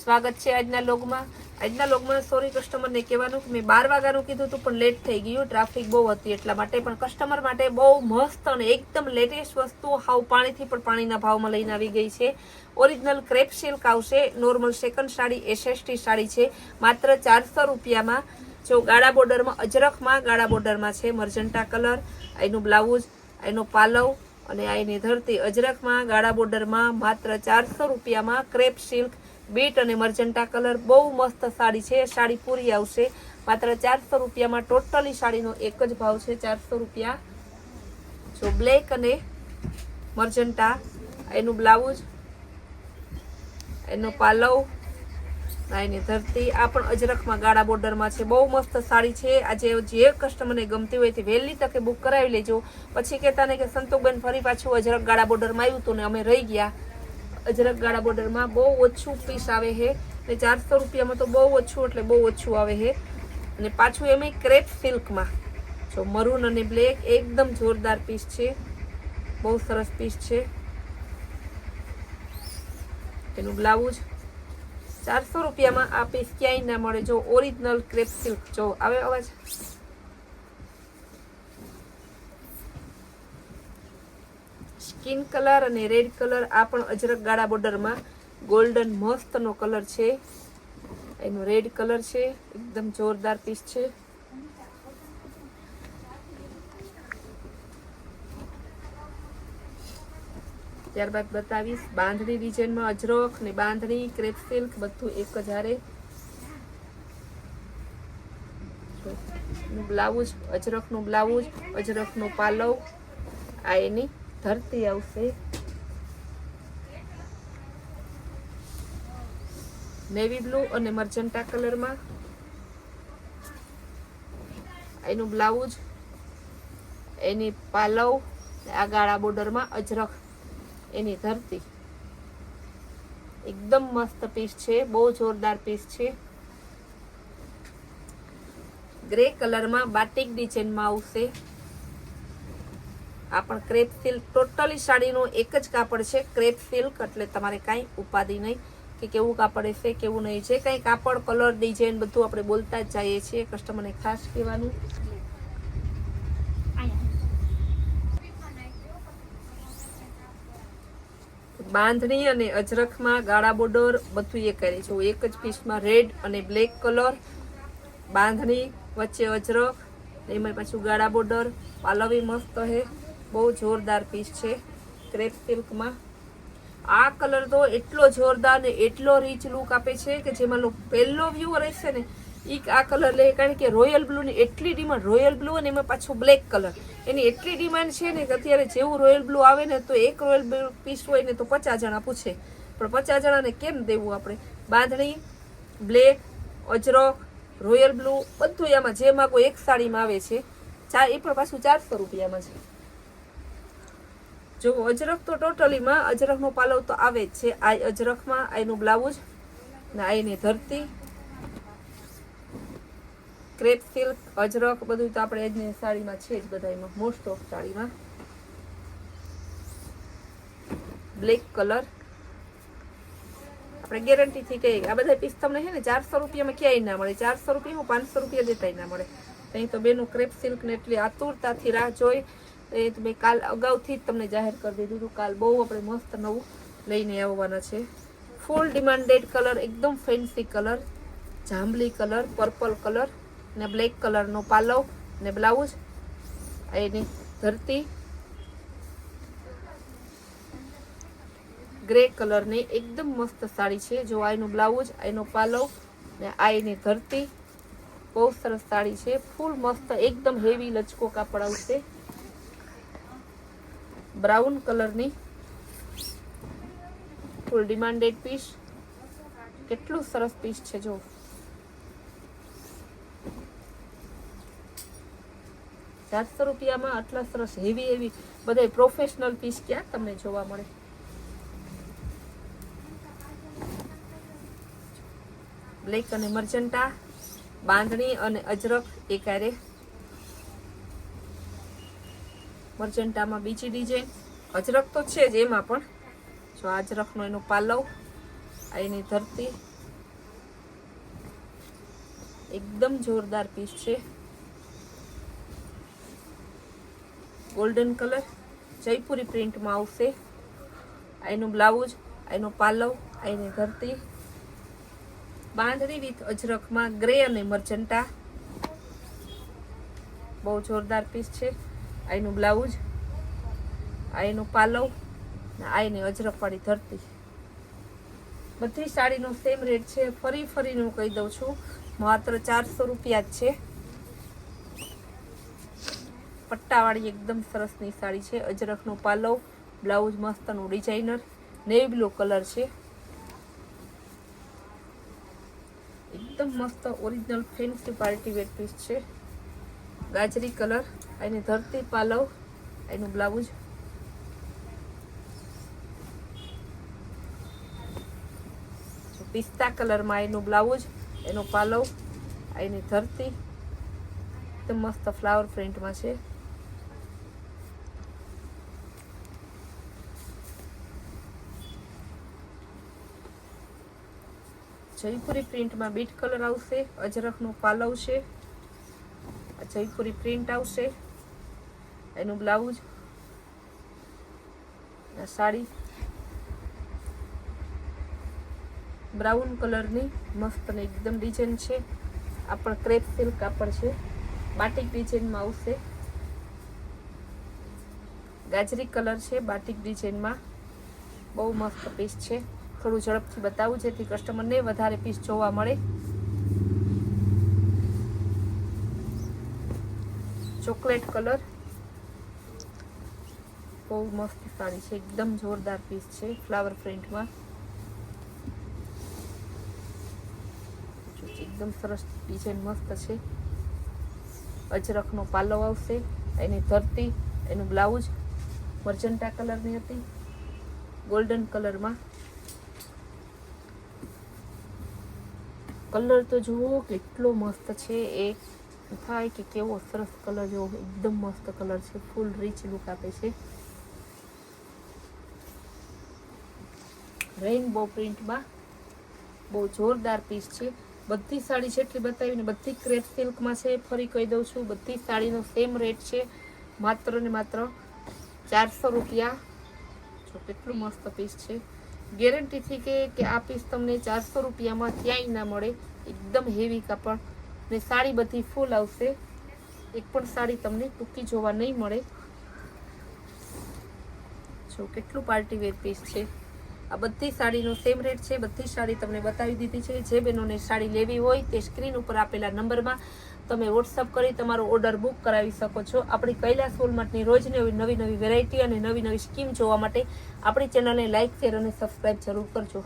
સ્વાગત છે આજના લોગમાં સોરી કસ્ટમરને કહેવાનું કે મેં 12 વાગ્યાનું કીધું હતું પણ લેટ થઈ ગયું, ટ્રાફિક બહુ હતી એટલા માટે. પણ કસ્ટમર માટે બહુ મસ્ત અને એકદમ લેટેસ્ટ વસ્તુ હાવ પાણીથી પણ પાણીના ભાવમાં લઈને આવી ગઈ છે. ઓરિજિનલ ક્રેપ સિલ્ક આવશે, normal second sari SST sari છે, માત્ર 400 રૂપિયામાં. જો ગાળા બોર્ડરમાં, અજરખમાં ગાળા બોર્ડરમાં છે, મર્જન્ટા કલર, એનું બ્લાઉઝ, એનો પાલવ અને આ એની ધરતી. અજરખમાં ગાળા બોર્ડરમાં માત્ર 400 રૂપિયામાં ક્રેપ સિલ્ક બીટ અને મર્જન્ટા કલર. બહુ મસ્ત સાડી છે, સાડી પૂરી આવશે માત્ર 400 રૂપિયામાં. ટોટલી સાડીનો એક જ ભાવ છે 400 રૂપિયા. જો બ્લેક અને મર્જન્ટા, એનું બ્લાઉઝ, એનો પાલવ, એની ધરતી. આ પણ અજરખમાં ગાળા બોર્ડરમાં છે, બહુ મસ્ત સાડી છે. આજે જે કસ્ટમરને ગમતી હોય તે વહેલી તકે બુક કરાવી લેજો. પછી કહેતા ને કે સંતોકબેન ફરી પાછું અજરખ ગાળા બોર્ડરમાં આવ્યું હતું ને અમે રહી ગયા. અજરખ ગાળા બોર્ડરમાં બહુ ઓછું પીસ આવે છે ને 400 રૂપિયામાં તો બહુ ઓછું એટલે બહુ ઓછું આવે છે. અને પાછું એમ ક્રેપ સિલ્કમાં. જો મરૂન અને બ્લેક એકદમ જોરદાર પીસ છે, બહુ સરસ પીસ છે. એનું બ્લાઉઝ 400 રૂપિયામાં આ પીસ ક્યાંય ના મળે. જો ઓરિજિનલ ક્રેપ સિલ્ક. જો આવે અવાજ? સ્કિન કલર અને રેડ કલર. આ પણ અજરખ ગાળા બોર્ડરમાં ગોલ્ડન મસ્તનો કલર છે, એનો રેડ કલર છે, એકદમ જોરદાર પીસ છે. ત્યારબાદ બતાવીશ બાંધણી ડિઝાઇનમાં અજરખ ને બાંધણી ક્રેપ સિલ્ક બધું એક જ હારે. બ્લાઉઝ, અજરખનું બ્લાઉઝ, અજરખનો પાલવ, આ એની ધરતી આવશે. નેવી બ્લુ અને મર્જન્ટા કલરમાં એનું બ્લાઉઝ, એની પાલવ, આ ગાળા બોર્ડરમાં અજરખ, એની ધરતી. એકદમ મસ્ત પીસ છે, બહુ જોરદાર પીસ છે. ગ્રે કલરમાં બાટિક ડિઝાઇનમાં આવશે. આ પણ ક્રેપ સિલ્ક. ટોટલી સાડીનું એક જ કાપડ છે, ક્રેપ સિલ્ક, એટલે તમારે કાંઈ ઉપાધિ નહીં કે કેવું કાપડ હશે કેવું નહીં છે. કાંઈ કાપડ, કલર, ડિઝાઇન બધું આપણે બોલતા જ જઈએ છીએ, કસ્ટમરને ખાસ કહેવાનું. બાંધણી અને અજરખમાં ગાળા બોર્ડર બધું એ કરે છે. એક જ પીસમાં રેડ અને બ્લેક કલર, બાંધણી વચ્ચે અજરખ, એમાં પાછું ગાળા બોર્ડર, પાલવી મસ્ત છે, બહુ જોરદાર પીસ છે ક્રેપ સિલ્કમાં. આ કલર તો એટલો જોરદાર ને એટલો રીચ લુક આપે છે કે જેમાં પહેલો વ્યૂ રહેશે ને એ આ કલર લે. કારણ કે રોયલ બ્લુની એટલી ડિમાન્ડ, રોયલ બ્લુ અને એમાં પાછું બ્લેક કલર, એની એટલી ડિમાન્ડ છે ને કે અત્યારે જેવું રોયલ બ્લુ આવે ને તો એક રોયલ બ્લુ પીસ હોય ને તો 50 જણા પૂછે, પણ 50 જણાને કેમ દેવું આપણે? બાંધણી, બ્લેક, અજરખ, રોયલ બ્લુ બધું આમાં જે માગો એક સાડીમાં આવે છે. એ પણ પાછું 400 રૂપિયામાં છે. જો અજરખ તો ટોટલીમાં અજરખનો પાલવ તો આવે જ છે. આ અજરખમાં એનું બ્લાઉઝ ને આ એની ધરતી. ક્રેપ સિલ્ક, અજરખ બધું તો આપણે આજની સાડીમાં છે જ, બધામાં મોસ્ટ ઓફ સાડીમાં. બ્લેક કલર આપણે ગેરંટીથી કહીએ આ બધા પીસ તમને છે ને 400 રૂપિયામાં ક્યાંય ના મળે. 400 રૂપિયામાં 500 રૂપિયા દેતાય ના મળે. અહીં તો બેનું ક્રેપ સિલ્ક ને એટલી આતુરતાથી રાહ જોઈ એ તો મેં કાલ અગાઉથી જ તમને જાહેર કરી દીધું હતું. કાલ બહુ આપણે મસ્ત નવું લઈને આવવાના છે. ફૂલ ડિમાન્ડેડ કલર, એકદમ ફેન્સી કલર, જાંબલી કલર, પર્પલ કલર ને બ્લેક કલરનો પાલવ ને બ્લાઉઝ, એની ધરતી. ગ્રે કલરની એકદમ મસ્ત સાડી છે. જો આ એનું બ્લાઉઝ, એનો પાલવ ને આ એની ધરતી. બહુ સરસ સાડી છે, ફૂલ મસ્ત એકદમ હેવી લચકો કાપડ આવશે. બ્રાઉન કલરની ફૂલ ડિમાન્ડેડ પીસ. કેટલું સરસ પીસ છે જો. ₹400 રૂપિયામાં આટલા સરસ હેવી બધા પ્રોફેશનલ પીસ ક્યાં તમને જોવા મળે? બ્લેક અને મર્જન્ટા, બાંધણી અને અજરખ એક હારે. મર્જન્ટામાં બીજી ડિઝાઇન, અજરખ તો છે જ એમાં પણ. જો અજરખનો એનો પાલવ, આ એની ધરતી, એકદમ જોરદાર પીસ છે. ગોલ્ડન કલર જયપુરી પ્રિન્ટમાં આવશે. આ એનું બ્લાઉઝ, આ એનો પાલવ, આ એની ધરતી. બાંધણી વિથ અજરખમાં ગ્રે અને મર્જન્ટા. બહુ જોરદાર પીસ છે. આ એનું બ્લાઉઝ, આ એનો પાલવ, આ એની અજરખવાળી ધરતી. બધી સાડીનો સેમ રેટ છે. ફરીને હું કહી દઉં છું, માત્ર 400 રૂપિયા જ છે. પટ્ટાવાળી એકદમ સરસની સાડી છે. અજરખનો પાલવ, બ્લાઉઝ મસ્તનું ડિઝાઇનર, નેવી બ્લુ કલર છે. એકદમ મસ્ત original fancy party wear piece છે. ગાજરી કલર, એની ધરતી, પાલવ, એનું બ્લાઉઝ. પિસ્તા કલરમાં એનું બ્લાઉઝ, એનો પાલવ, એની ધરતી. એકદમ મસ્ત ફ્લાવર પ્રિન્ટમાં છે. જયપુરી પ્રિન્ટમાં બીટ કલર આવશે. અજરખનો પાલવ છે. જયપુરી પ્રિન્ટ આવશે. એનું બ્લાઉઝ, સાડી બ્રાઉન કલરની મસ્ત ને એકદમ ડિઝાઇન છે. આ પણ ક્રેપ સિલ્ક કાપડ છે. બાટિક ડિઝાઇનમાં આવશે. ગાજરી કલર છે બાટિક ડિઝાઇનમાં. બહુ મસ્ત પીસ છે. થોડું ઝડપથી બતાવું જેથી કસ્ટમરને વધારે પીસ જોવા મળે. ચોકલેટ કલર, બહુ મસ્ત સાડી છે. એકદમ જોરદાર પીસ છે ફ્લાવર પ્રિન્ટમાં. એકદમ સરસ ડિઝાઇન મસ્ત છે. અજરખનો પાલવ આવશે, એની ધરતી, એનું બ્લાઉઝ મર્જન્ટા કલરની હતી, ગોલ્ડન કલરમાં. કલર તો જુઓ કેટલો મસ્ત છે. એક થાય કે કેવો સરસ કલર જેવો એકદમ મસ્ત કલર છે. ફૂલ રીચ લુક આપે છે. રેઇનબો પ્રિન્ટમાં બહુ જોરદાર પીસ છે. બધી સાડી જેટલી બતાવીને બધી ક્રેપ સિલ્કમાં છે. ફરી કહી દઉં છું, બધી સાડીનો સેમ રેટ છે. માત્ર ને માત્ર 400 રૂપિયા. જો કેટલું મસ્ત પીસ છે. ગેરંટીથી કે આ પીસ તમને 400 રૂપિયામાં ક્યાંય ના મળે. એકદમ હેવી કાપડ ને સાડી બધી ફૂલ આવશે. એક પણ સાડી તમને ટૂંકી જોવા નહીં મળે. જો કેટલું પાર્ટી વેર પીસ છે. આ બધી સાડીનો સેમ રેટ છે. બધી સાડી તમને બતાવી દીધી છે. જે બહેનોને સાડી લેવી હોય તે સ્ક્રીન ઉપર આપેલા નંબરમાં તમે વોટ્સઅપ કરી તમારો ઓર્ડર બુક કરાવી શકો છો. આપણી કૈલાસ વોલમાર્ટની રોજ નવી વેરાયટી અને નવી સ્કીમ જોવા માટે આપણી ચેનલને લાઇક, શેર અને સબસ્ક્રાઈબ જરૂર કરજો.